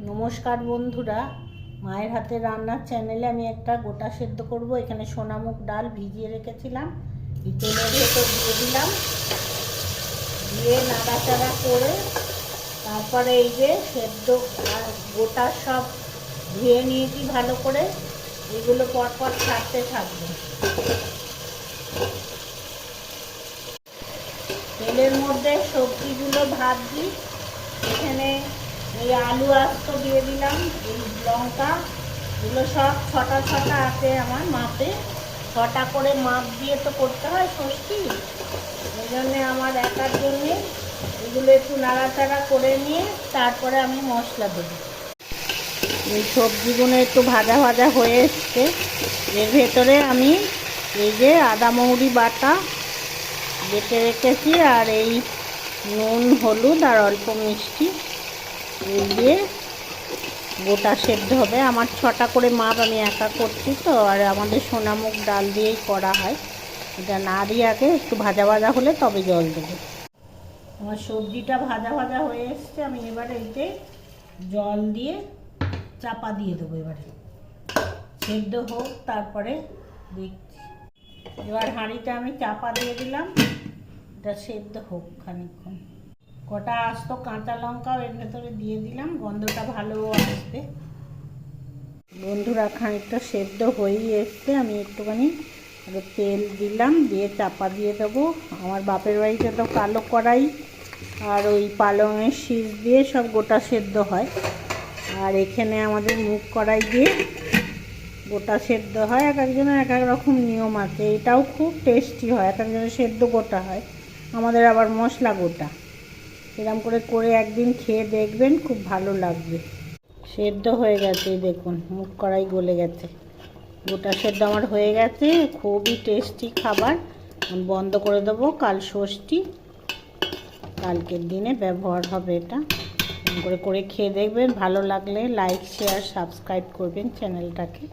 নমস্কার বন্ধুরা, মায়ের হাতে রান্নার চ্যানেলে আমি একটা গোটা সেদ্ধ করব। এখানে সোনামুগ ডাল ভিজিয়ে রেখেছিলাম, এই তেলের ভেতর দিয়ে দিলাম, দিয়ে নাড়াচাড়া করে তারপরে এই যে সেদ্ধ গোটা সব ধুয়ে নিয়েছি ভালো করে, এগুলো পরপর ছাড়তে থাকবে। তেলের মধ্যে সবজিগুলো ভাজছি। এখানে এই আলু আস্ত দিয়ে দিলাম, এই লঙ্কা, এগুলো সব ছটা ছটা আছে আমার মাপে। ছটা করে মাপ দিয়ে তো করতে হয় ষষ্ঠী, এই জন্যে আমার একার জন্যে এগুলো একটু নাড়াচাড়া করে নিয়ে তারপরে আমি মশলা দেবো। এই সবজিগুলো একটু ভাজা ভাজা হয়ে এসছে, এর ভেতরে আমি এই যে আদা মৌরি বাটা বেটে রেখেছি, আর এই নুন হলুদ আর অল্প মিষ্টি এই দিয়ে গোটা সেদ্ধ হবে। আমার ছটা করে মাপ, আমি একা করছি তো, আর আমাদের সোনামুগ ডাল দিয়েই করা হয়। এটা না দিয়ে আগে একটু ভাজা ভাজা হলে তবে জল দেবো। আমার সবজিটা ভাজা ভাজা হয়ে এসছে, আমি এবারে এতে জল দিয়ে চাপা দিয়ে দেবো। এবারে সেদ্ধ হোক, তারপরে দেখছি। এবার হাঁড়িটা আমি চাপা দিয়ে দিলাম, এটা সেদ্ধ হোক খানিকক্ষণ। কটা আস্ত কাঁচা লঙ্কাও এর ভেতরে দিয়ে দিলাম, গন্ধটা ভালো আসবে। বন্ধুরা, খানিকটা সেদ্ধ হয়েই এসছে, আমি একটুখানি আরও তেল দিলাম, দিয়ে চাপা দিয়ে দেবো। আমার বাপের বাড়িতে তো কালো কড়াই আর ওই পালংয়ের শীষ দিয়ে সব গোটা সেদ্ধ হয়, আর এখানে আমাদের মুগ কড়াই দিয়ে গোটা সেদ্ধ হয়। এক একজনের এক এক রকম নিয়ম আছে, এটাও খুব টেস্টি হয়। এক একজনের সেদ্ধ গোটা হয়, আমাদের আবার মশলা গোটা। এরকম করে করে একদিন খেয়ে দেখবেন, খুব ভালো লাগবে। সেদ্ধ হয়ে গেছে, দেখুন মুগ কড়াই গলে গেছে, গোটা সেদ্ধ আমার হয়ে গেছে। খুবই টেস্টি খাবার। বন্ধ করে দেবো, কাল ষষ্ঠী, কালকের দিনে ব্যবহার হবে এটা। এরকম করে করে খেয়ে দেখবেন, ভালো লাগলে লাইক শেয়ার সাবস্ক্রাইব করবেন চ্যানেলটাকে।